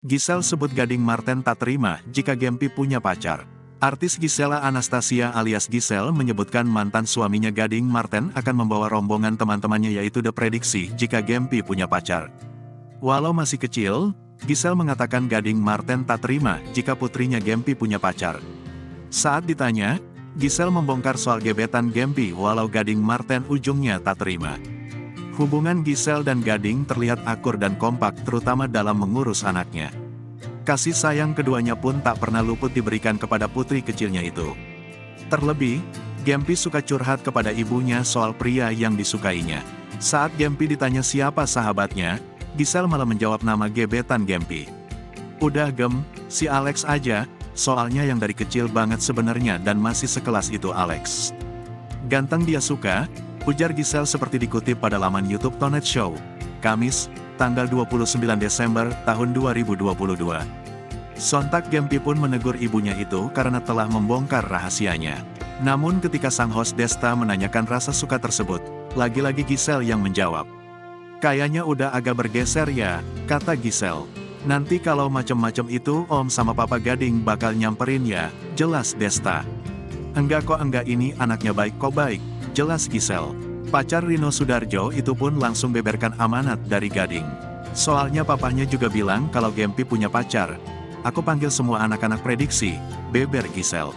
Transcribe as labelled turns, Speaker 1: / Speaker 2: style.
Speaker 1: Giselle sebut Gading Marten tak terima jika Gempi punya pacar. Artis Gisela Anastasia alias Giselle menyebutkan mantan suaminya Gading Marten akan membawa rombongan teman-temannya yaitu The Prediksi jika Gempi punya pacar. Walau masih kecil, Giselle mengatakan Gading Marten tak terima jika putrinya Gempi punya pacar. Saat ditanya, Giselle membongkar soal gebetan Gempi walau Gading Marten ujungnya tak terima. Hubungan Giselle dan Gading terlihat akur dan kompak terutama dalam mengurus anaknya. Kasih sayang keduanya pun tak pernah luput diberikan kepada putri kecilnya itu. Terlebih, Gempi suka curhat kepada ibunya soal pria yang disukainya. Saat Gempi ditanya siapa sahabatnya, Giselle malah menjawab nama gebetan Gempi. Udah Gem, si Alex aja, soalnya yang dari kecil banget sebenarnya dan masih sekelas itu Alex. Ganteng dia suka, ujar Giselle seperti dikutip pada laman YouTube Tonight Show, Kamis, tanggal 29 Desember tahun 2022. Sontak Gempi pun menegur ibunya itu karena telah membongkar rahasianya. Namun ketika sang host Desta menanyakan rasa suka tersebut, lagi-lagi Giselle yang menjawab. Kayaknya udah agak bergeser ya, kata Giselle. Nanti kalau macem-macem itu Om sama Papa Gading bakal nyamperin ya, jelas Desta. Enggak kok enggak, ini anaknya baik kok, baik, jelas Giselle. Pacar Rino Sudarjo itu pun langsung beberkan amanat dari Gading. Soalnya papahnya juga bilang kalau Gempi punya pacar. Aku panggil semua anak-anak Prediksi, beber Giselle.